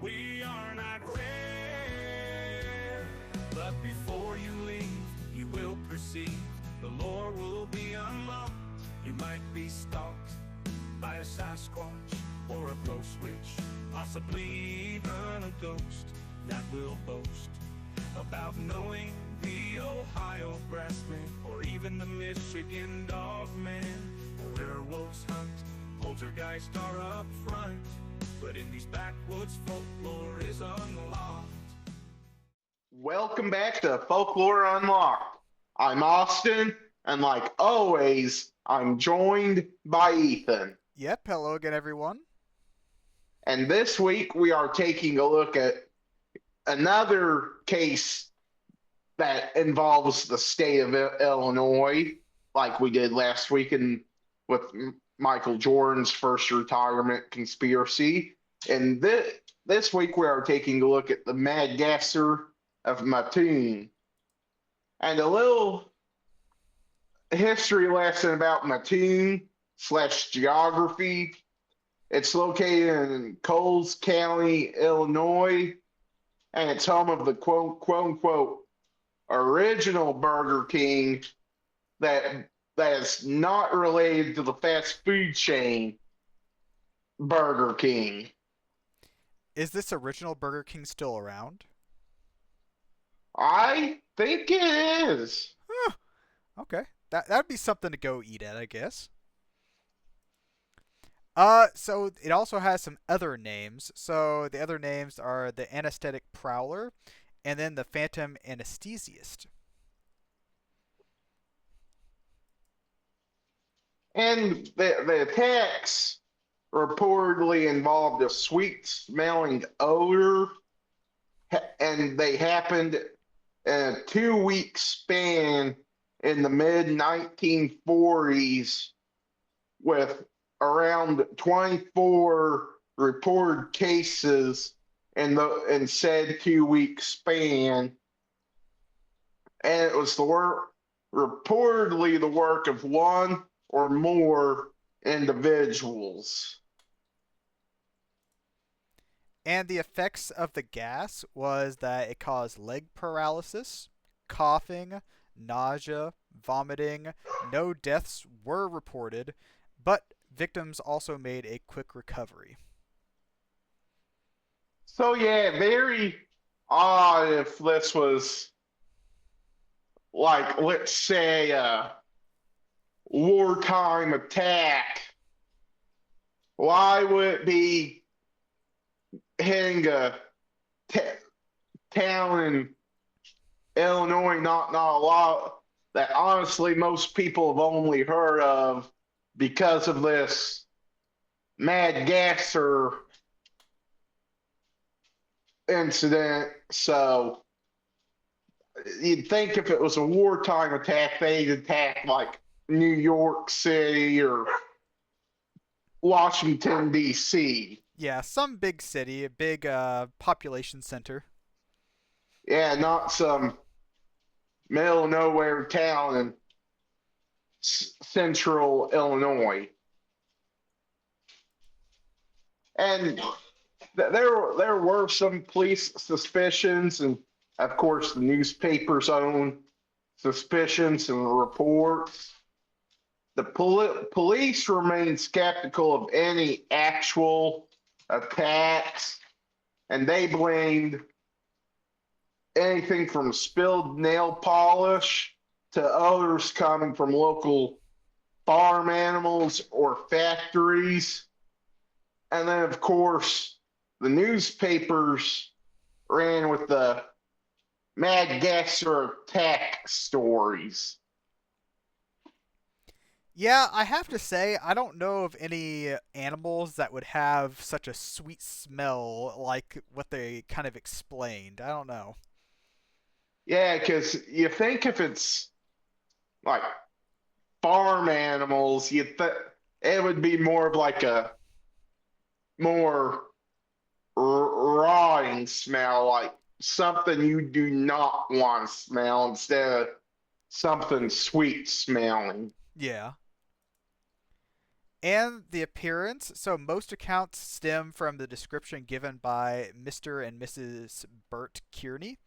We are not rare, but before you leave, you will perceive the lore will be unlocked. You might be stalked by a Sasquatch or a ghost witch, possibly even a ghost that will boast about knowing the Ohio Grassman or even the Michigan Dogman. Werewolves hunt, poltergeists are up front, but in these backwoods, folklore is unlocked. Welcome back to Folklore Unlocked. I'm Austin, and like always, I'm joined by Ethan. Yep, hello again, everyone. And this week we are taking a look at another case that involves the state of Illinois, like we did last week with Michael Jordan's first retirement conspiracy. And this week we are taking a look at the Mad Gasser of Mattoon. And a little history lesson about Mattoon / geography. It's located in Coles County, Illinois, and it's home of the quote unquote original Burger King that is not related to the fast food chain Burger King. Is this original Burger King still around? I think it is. Huh. Okay, that'd be something to go eat at, I guess. So it also has some other names. So the other names are the Anesthetic Prowler, and then the Phantom Anesthetist. And the attacks reportedly involved a sweet-smelling odor, and they happened in a 2-week span in the mid-1940s with around 24 reported cases in said 2-week span. And it was reportedly the work of one or more individuals. And the effects of the gas was that it caused leg paralysis, coughing, nausea, vomiting. No deaths were reported, but victims also made a quick recovery. So yeah, very odd if this was like, let's say, a wartime attack. Why would it be hitting a town in Illinois, not a lot, that honestly most people have only heard of because of this Mad Gasser incident? So you'd think if it was a wartime attack, they'd attack like New York City or Washington, D.C. Yeah, some big city, a big population center. Yeah, not some middle of nowhere town in central Illinois. And there were some police suspicions, and of course the newspaper's own suspicions and reports. The police remained skeptical of any actual attacks, and they blamed anything from spilled nail polish to odors coming from local farm animals or factories. And then, of course, the newspapers ran with the Mad Gasser attack stories. Yeah, I have to say, I don't know of any animals that would have such a sweet smell like what they kind of explained. I don't know. Yeah, because you think if it's like farm animals, it would be more of like a more rotting smell, like something you do not want to smell instead of something sweet smelling. Yeah. And the appearance. So most accounts stem from the description given by Mr. and Mrs. Bert Kearney,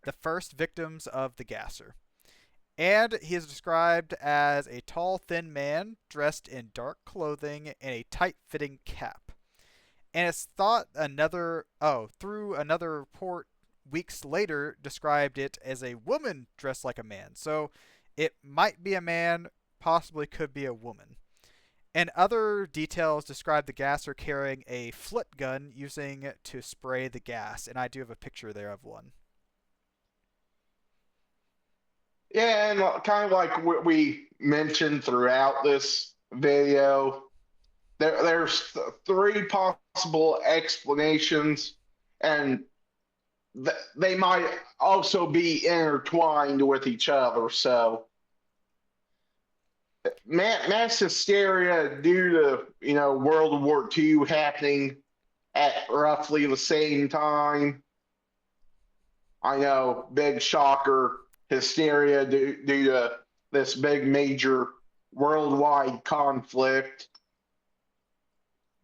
the first victims of the gasser. And he is described as a tall, thin man dressed in dark clothing and a tight-fitting cap. And it's thought through another report weeks later described it as a woman dressed like a man. So it might be a man, possibly could be a woman. And other details describe the gasser carrying a flit gun using it to spray the gas. And I do have a picture there of one. Yeah, and kind of like what we mentioned throughout this video, there's three possible explanations, and they might also be intertwined with each other. So, mass hysteria due to World War II happening at roughly the same time. I know, big shocker. Hysteria due to this big major worldwide conflict.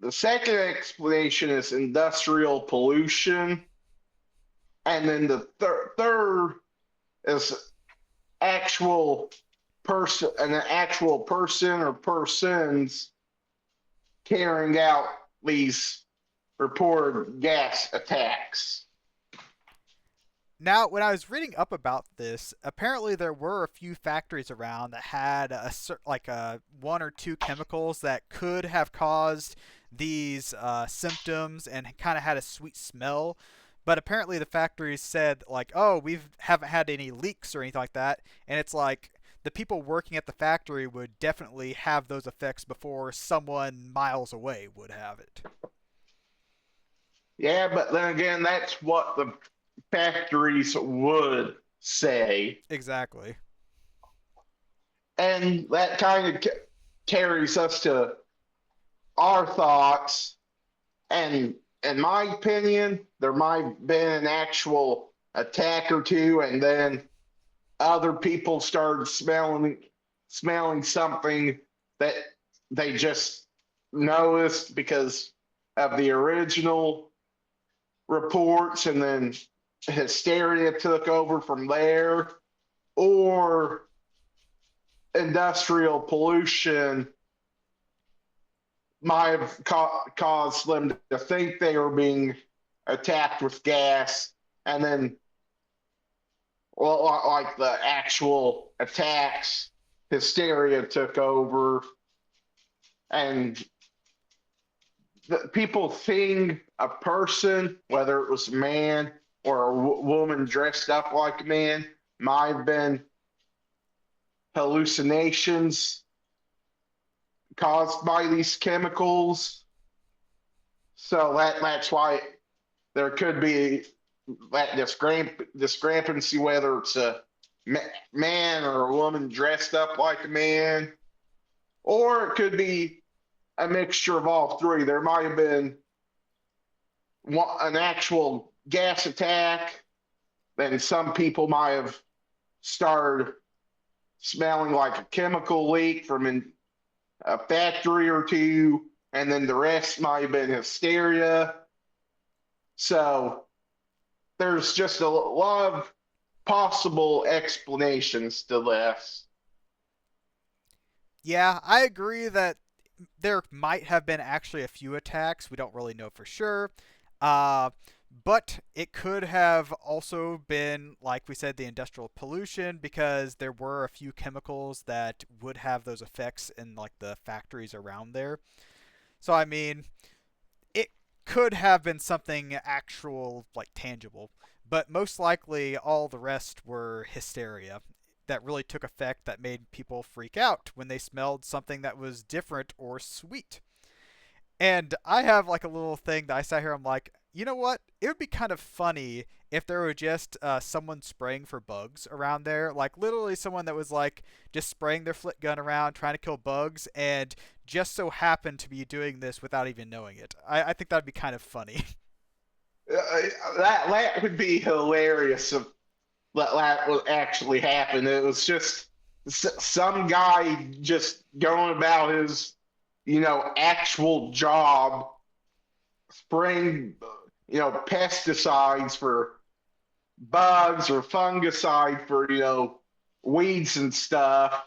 The second explanation is industrial pollution. And then the third is an actual person or persons carrying out these reported gas attacks. Now, when I was reading up about this, apparently there were a few factories around that had one or two chemicals that could have caused these symptoms and kind of had a sweet smell. But apparently the factories said oh, we haven't had any leaks or anything like that. And it's like the people working at the factory would definitely have those effects before someone miles away would have it. Yeah, but then again, that's what the factories would say. Exactly. And that kind of carries us to our thoughts. And in my opinion, there might have been an actual attack or two, and then other people started smelling something that they just noticed because of the original reports, and then hysteria took over from there, or industrial pollution might have caused them to think they were being attacked with gas, and then, well, like the actual attacks, hysteria took over, and people seeing a person, whether it was a man or a woman dressed up like a man, might have been hallucinations caused by these chemicals. So that's why there could be that discrepancy, whether it's a man or a woman dressed up like a man, or it could be a mixture of all three. There might have been an actual gas attack, then some people might have started smelling like a chemical leak from a factory or two, and then the rest might have been hysteria. So there's just a lot of possible explanations to this. Yeah, I agree that there might have been actually a few attacks. We don't really know for sure. But it could have also been, like we said, the industrial pollution, because there were a few chemicals that would have those effects in the factories around there. So I mean, it could have been something actual, tangible, but most likely all the rest were hysteria that really took effect, that made people freak out when they smelled something that was different or sweet. And I have a little thing that I sat here, I'm like, you know what? It would be kind of funny if there were just someone spraying for bugs around there. Literally someone that was just spraying their flit gun around trying to kill bugs, and just so happened to be doing this without even knowing it. I think that'd be kind of funny. That would be hilarious if that would actually happen. It was just some guy just going about his actual job spraying, pesticides for bugs or fungicide for, weeds and stuff,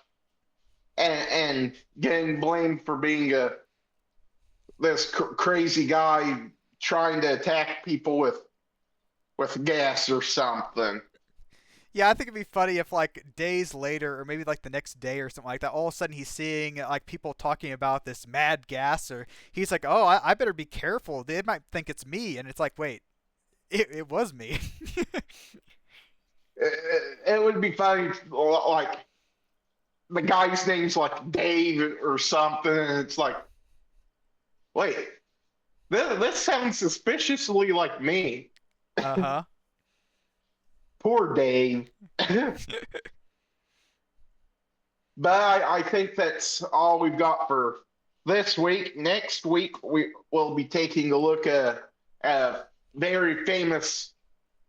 and getting blamed for being this crazy guy trying to attack people with gas or something. Yeah, I think it'd be funny if like days later, or maybe like the next day or something like that, all of a sudden he's seeing like people talking about this mad gas, or he's like, "Oh, I better be careful. They might think it's me," and it's like, wait, it was me. It would be funny, like the guy's name's like Dave or something, and it's like, wait, this sounds suspiciously like me. Uh-huh. Poor Dave. But I think that's all we've got for this week. Next week, we will be taking a look at a very famous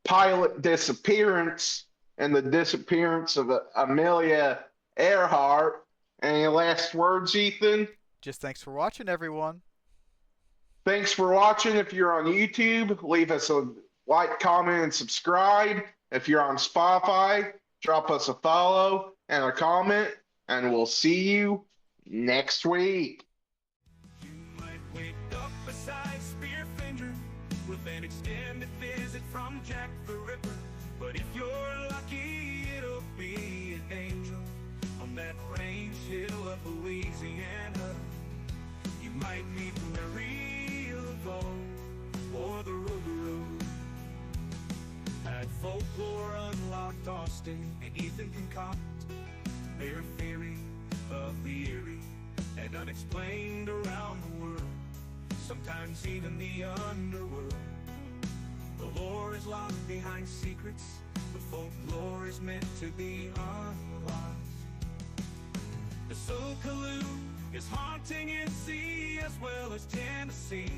pilot disappearance and the disappearance of Amelia Earhart. Any last words, Ethan? Just thanks for watching, everyone. Thanks for watching. If you're on YouTube, leave us a like, comment, and subscribe. If you're on Spotify, drop us a follow and a comment, and we'll see you next week. You might wake up beside Spearfinger with an extended visit from Jack the Ripper. But if you're lucky, it'll be an angel on that range hill of Louisiana. You might meet Mary Laveau or the Road. At Folklore Unlocked, Austin and Ethan concoct their theory of the eerie and unexplained around the world, sometimes even the underworld. The lore is locked behind secrets, but folklore is meant to be unlocked. The Sokaloo is haunting NC as well as Tennessee.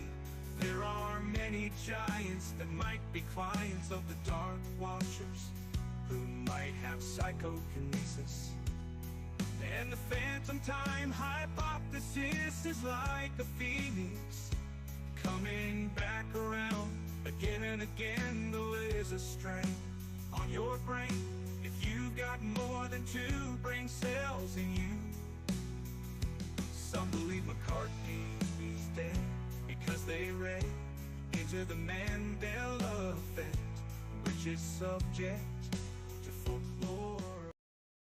There are many giants that might be clients of the Dark Watchers, who might have psychokinesis. And the phantom time hypothesis is like a phoenix, coming back around again and again. The laser strain on your brain if you got more than 2 brain cells in you. Some believe McCartney's dead because they read into the Mandela effect, which is subject